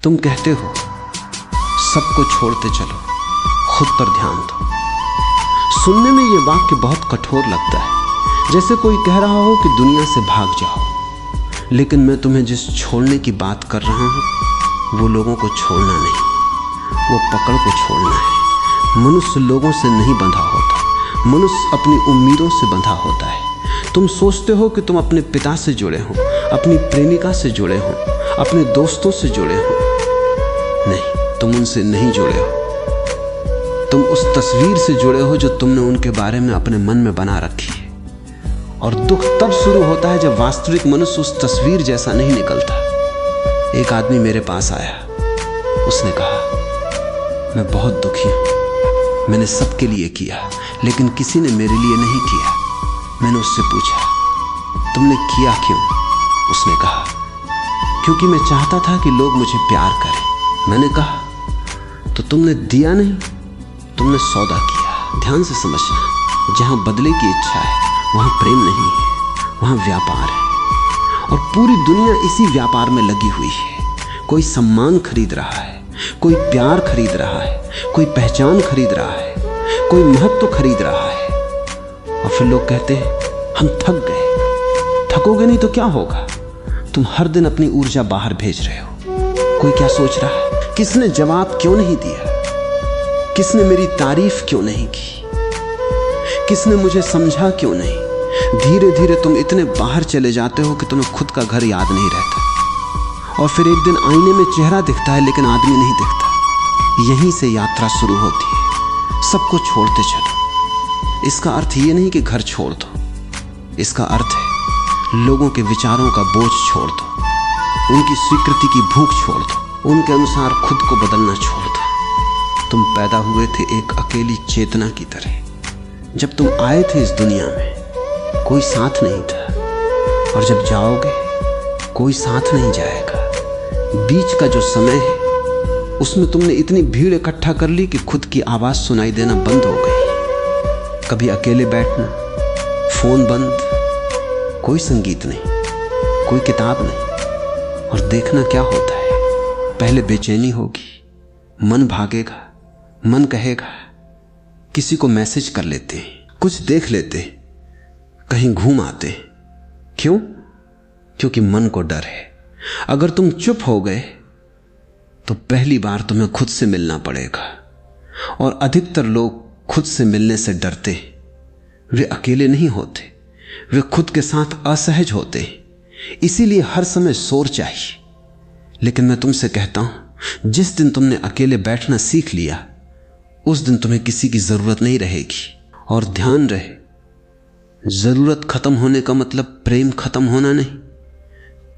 तुम कहते हो सबको छोड़ते चलो, खुद पर ध्यान दो। सुनने में ये वाक्य बहुत कठोर लगता है, जैसे कोई कह रहा हो कि दुनिया से भाग जाओ। लेकिन मैं तुम्हें जिस छोड़ने की बात कर रहा हूं वो लोगों को छोड़ना नहीं, वो पकड़ को छोड़ना है। मनुष्य लोगों से नहीं बंधा होता, मनुष्य अपनी उम्मीदों से बंधा होता है। तुम सोचते हो कि तुम अपने पिता से जुड़े हो, अपनी प्रेमिका से जुड़े हो, अपने दोस्तों से जुड़े हो। नहीं, तुम उनसे नहीं जुड़े हो। तुम उस तस्वीर से जुड़े हो जो तुमने उनके बारे में अपने मन में बना रखी है। और दुख तब शुरू होता है जब वास्तविक मनुष्य उस तस्वीर जैसा नहीं निकलता। एक आदमी मेरे पास आया, उसने कहा मैं बहुत दुखी हूं, मैंने सबके लिए किया लेकिन किसी ने मेरे लिए नहीं किया। मैंने उससे पूछा तुमने किया क्यों? उसने कहा क्योंकि मैं चाहता था कि लोग मुझे प्यार करें। मैंने कहा तो तुमने दिया नहीं, तुमने सौदा किया। ध्यान से समझना, जहां बदले की इच्छा है वहां प्रेम नहीं है, वहां व्यापार है। और पूरी दुनिया इसी व्यापार में लगी हुई है। कोई सम्मान खरीद रहा है, कोई प्यार खरीद रहा है, कोई पहचान खरीद रहा है, कोई महत्व खरीद रहा है। और फिर लोग कहते हैं हम थक गए। थकोगे नहीं तो क्या होगा? तुम हर दिन अपनी ऊर्जा बाहर भेज रहे हो। कोई क्या सोच रहा है? किसने जवाब क्यों नहीं दिया? किसने मेरी तारीफ क्यों नहीं की? किसने मुझे समझा क्यों नहीं? धीरे धीरे तुम इतने बाहर चले जाते हो कि तुम्हें खुद का घर याद नहीं रहता। और फिर एक दिन आईने में चेहरा दिखता है लेकिन आदमी नहीं दिखता। यहीं से यात्रा शुरू होती है। सबको छोड़ते चलो। इसका अर्थ ये नहीं कि घर छोड़ दो, इसका अर्थ है लोगों के विचारों का बोझ छोड़ दो, उनकी स्वीकृति की भूख छोड़ दो, उनके अनुसार खुद को बदलना छोड़ दो। तुम पैदा हुए थे एक अकेली चेतना की तरह। जब तुम आए थे इस दुनिया में कोई साथ नहीं था, और जब जाओगे कोई साथ नहीं जाएगा। बीच का जो समय है उसमें तुमने इतनी भीड़ इकट्ठा कर ली कि खुद की आवाज सुनाई देना बंद हो गई। कभी अकेले बैठना, फोन बंद, कोई संगीत नहीं, कोई किताब नहीं। और देखना क्या होता है, पहले बेचैनी होगी, मन भागेगा, मन कहेगा किसी को मैसेज कर लेते हैं, कुछ देख लेते, कहीं घूम आते। क्यों? क्योंकि मन को डर है। अगर तुम चुप हो गए तो पहली बार तुम्हें खुद से मिलना पड़ेगा। और अधिकतर लोग खुद से मिलने से डरते। वे अकेले नहीं होते, वे खुद के साथ असहज होते। इसीलिए हर समय शोर चाहिए। लेकिन मैं तुमसे कहता हूं, जिस दिन तुमने अकेले बैठना सीख लिया उस दिन तुम्हें किसी की जरूरत नहीं रहेगी। और ध्यान रहे, जरूरत खत्म होने का मतलब प्रेम खत्म होना नहीं।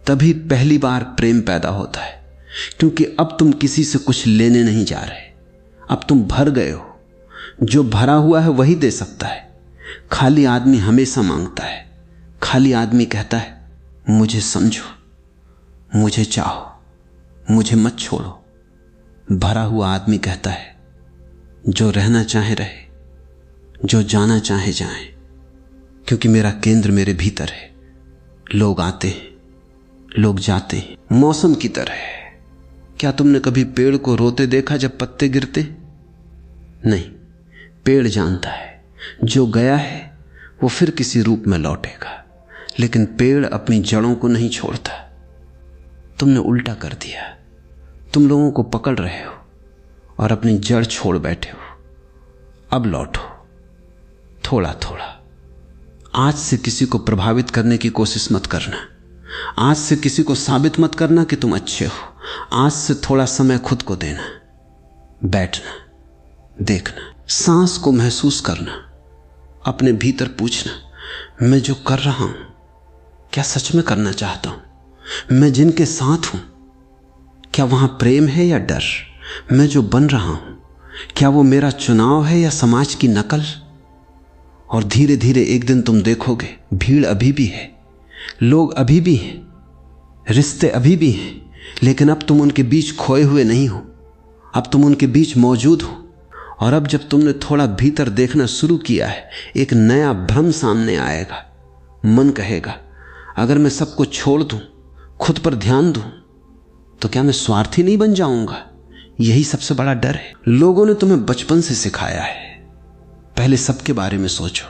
तभी पहली बार प्रेम पैदा होता है, क्योंकि अब तुम किसी से कुछ लेने नहीं जा रहे। अब तुम भर गए हो। जो भरा हुआ है वही दे सकता है। खाली आदमी हमेशा मांगता है। खाली आदमी कहता है मुझे समझो, मुझे चाहो, मुझे मत छोड़ो। भरा हुआ आदमी कहता है जो रहना चाहे रहे, जो जाना चाहे जाए, क्योंकि मेरा केंद्र मेरे भीतर है। लोग आते हैं, लोग जाते हैं, मौसम की तरह है। क्या तुमने कभी पेड़ को रोते देखा जब पत्ते गिरते? नहीं, पेड़ जानता है जो गया है वो फिर किसी रूप में लौटेगा, लेकिन पेड़ अपनी जड़ों को नहीं छोड़ता। तुमने उल्टा कर दिया। तुम लोगों को पकड़ रहे हो और अपनी जड़ छोड़ बैठे हो। अब लौटो, थोड़ा थोड़ा। आज से किसी को प्रभावित करने की कोशिश मत करना। आज से किसी को साबित मत करना कि तुम अच्छे हो। आज से थोड़ा समय खुद को देना, बैठना, देखना, सांस को महसूस करना, अपने भीतर पूछना मैं जो कर रहा हूं क्या सच में करना चाहता हूं? मैं जिनके साथ हूं क्या वहां प्रेम है या डर? मैं जो बन रहा हूं क्या वो मेरा चुनाव है या समाज की नकल? और धीरे धीरे एक दिन तुम देखोगे भीड़ अभी भी है, लोग अभी भी हैं, रिश्ते अभी भी हैं, लेकिन अब तुम उनके बीच खोए हुए नहीं हो। अब तुम उनके बीच मौजूद हो। और अब जब तुमने थोड़ा भीतर देखना शुरू किया है, एक नया भ्रम सामने आएगा। मन कहेगा अगर मैं सबको छोड़ दूं, खुद पर ध्यान दूं, तो क्या मैं स्वार्थी नहीं बन जाऊंगा? यही सबसे बड़ा डर है। लोगों ने तुम्हें बचपन से सिखाया है, पहले सबके बारे में सोचो,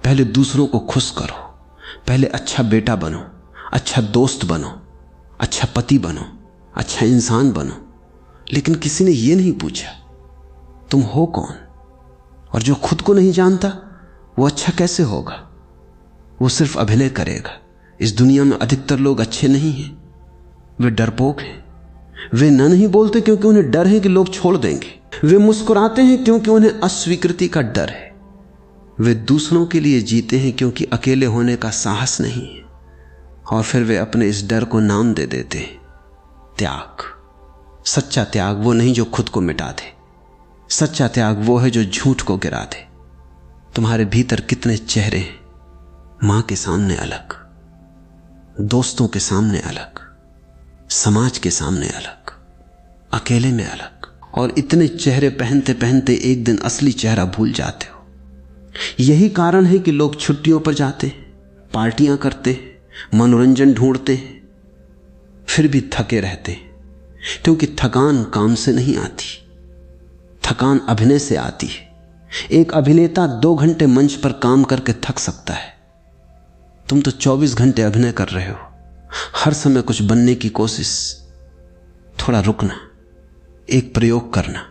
पहले दूसरों को खुश करो, पहले अच्छा बेटा बनो, अच्छा दोस्त बनो, अच्छा पति बनो, अच्छा इंसान बनो। लेकिन किसी ने यह नहीं पूछा तुम हो कौन। और जो खुद को नहीं जानता वो अच्छा कैसे होगा? वो सिर्फ अभिनय करेगा। इस दुनिया में अधिकतर लोग अच्छे नहीं हैं, वे डरपोक हैं। वे नहीं बोलते क्योंकि उन्हें डर है कि लोग छोड़ देंगे। वे मुस्कुराते हैं क्योंकि उन्हें अस्वीकृति का डर है। वे दूसरों के लिए जीते हैं क्योंकि अकेले होने का साहस नहीं है। और फिर वे अपने इस डर को नाम दे देते हैं त्याग। सच्चा त्याग वो नहीं जो खुद को मिटा दे। सच्चा त्याग वो है जो झूठ को गिरा दे। तुम्हारे भीतर कितने चेहरे हैं, मां के सामने अलग, दोस्तों के सामने अलग, समाज के सामने अलग, अकेले में अलग। और इतने चेहरे पहनते पहनते एक दिन असली चेहरा भूल जाते हो। यही कारण है कि लोग छुट्टियों पर जाते हैं, पार्टियां करते हैं, मनोरंजन ढूंढते हैं, फिर भी थके रहते हैं। क्योंकि थकान काम से नहीं आती, थकान अभिनय से आती है। एक अभिनेता 2 घंटे मंच पर काम करके थक सकता है, तुम तो 24 घंटे अभिनय कर रहे हो। हर समय कुछ बनने की कोशिश। थोड़ा रुकना, एक प्रयोग करना,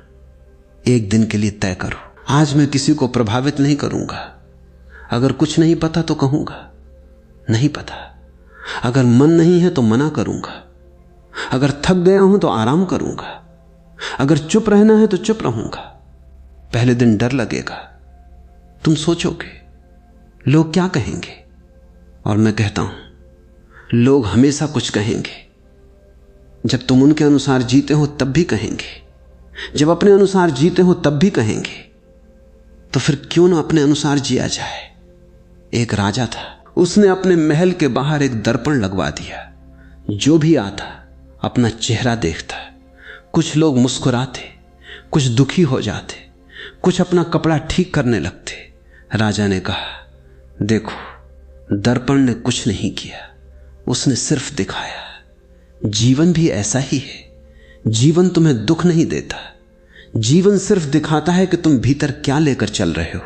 एक दिन के लिए तय करो, आज मैं किसी को प्रभावित नहीं करूंगा। अगर कुछ नहीं पता तो कहूंगा नहीं पता। अगर मन नहीं है तो मना करूंगा। अगर थक गया हूं तो आराम करूंगा। अगर चुप रहना है तो चुप रहूंगा। पहले दिन डर लगेगा, तुम सोचोगे लोग क्या कहेंगे। और मैं कहता हूं लोग हमेशा कुछ कहेंगे। जब तुम उनके अनुसार जीते हो तब भी कहेंगे, जब अपने अनुसार जीते हो तब भी कहेंगे। तो फिर क्यों ना अपने अनुसार जिया जाए। एक राजा था, उसने अपने महल के बाहर एक दर्पण लगवा दिया। जो भी आता अपना चेहरा देखता। कुछ लोग मुस्कुराते, कुछ दुखी हो जाते, कुछ अपना कपड़ा ठीक करने लगते। राजा ने कहा देखो दर्पण ने कुछ नहीं किया, उसने सिर्फ दिखाया। जीवन भी ऐसा ही है। जीवन तुम्हें दुख नहीं देता, जीवन सिर्फ दिखाता है कि तुम भीतर क्या लेकर चल रहे हो।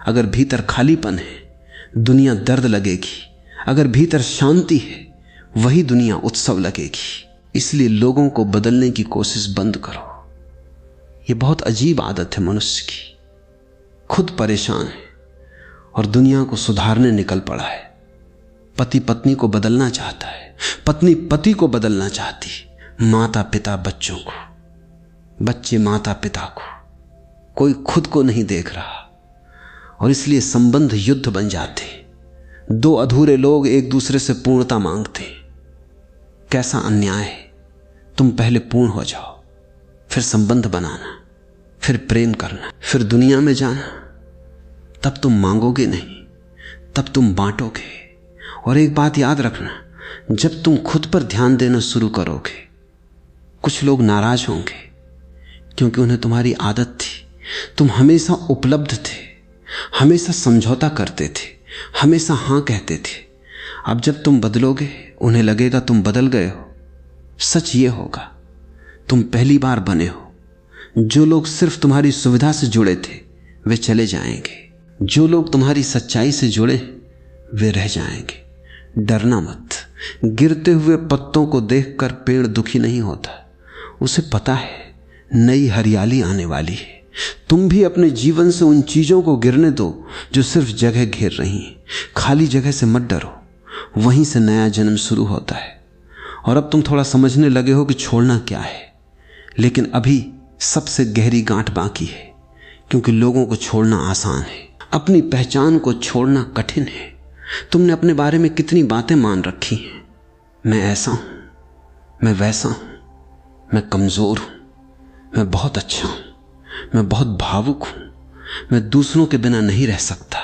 अगर भीतर खालीपन है दुनिया दर्द लगेगी, अगर भीतर शांति है वही दुनिया उत्सव लगेगी। इसलिए लोगों को बदलने की कोशिश बंद करो। यह बहुत अजीब आदत है मनुष्य की। खुद परेशान है और दुनिया को सुधारने निकल पड़ा है। पति पत्नी को बदलना चाहता है, पत्नी पति को बदलना चाहती, माता पिता बच्चों को, बच्चे माता पिता को। कोई खुद को नहीं देख रहा और इसलिए संबंध युद्ध बन जाते। 2 अधूरे लोग एक दूसरे से पूर्णता मांगते। कैसा अन्याय है। तुम पहले पूर्ण हो जाओ, फिर संबंध बनाना, फिर प्रेम करना, फिर दुनिया में जाना। तब तुम मांगोगे नहीं, तब तुम बांटोगे। और एक बात याद रखना, जब तुम खुद पर ध्यान देना शुरू करोगे कुछ लोग नाराज होंगे क्योंकि उन्हें तुम्हारी आदत थी। तुम हमेशा उपलब्ध थे, हमेशा समझौता करते थे, हमेशा हां कहते थे। अब जब तुम बदलोगे उन्हें लगेगा तुम बदल गए हो। सच ये होगा तुम पहली बार बने हो। जो लोग सिर्फ तुम्हारी सुविधा से जुड़े थे वे चले जाएंगे, जो लोग तुम्हारी सच्चाई से जुड़े वे रह जाएंगे। डरना मत। गिरते हुए पत्तों को देखकर पेड़ दुखी नहीं होता, उसे पता है नई हरियाली आने वाली है। तुम भी अपने जीवन से उन चीजों को गिरने दो जो सिर्फ जगह घेर रही हैं। खाली जगह से मत डरो, वहीं से नया जन्म शुरू होता है। और अब तुम थोड़ा समझने लगे हो कि छोड़ना क्या है, लेकिन अभी सबसे गहरी गांठ बाकी है, क्योंकि लोगों को छोड़ना आसान है, अपनी पहचान को छोड़ना कठिन है। तुमने अपने बारे में कितनी बातें मान रखी हैं। मैं ऐसा हूं, मैं वैसा हूं, मैं कमजोर हूं, मैं बहुत अच्छा हूं, मैं बहुत भावुक हूं, मैं दूसरों के बिना नहीं रह सकता।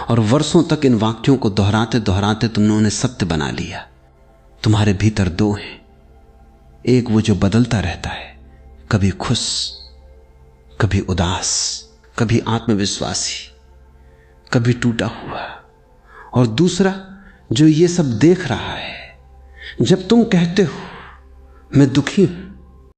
और वर्षों तक इन वाक्यों को दोहराते दोहराते तुमने उन्हें सत्य बना लिया। तुम्हारे भीतर 2 हैं, एक वो जो बदलता रहता है, कभी खुश, कभी उदास, कभी आत्मविश्वासी, कभी टूटा हुआ, और दूसरा जो ये सब देख रहा है। जब तुम कहते हो मैं दुखी हूं।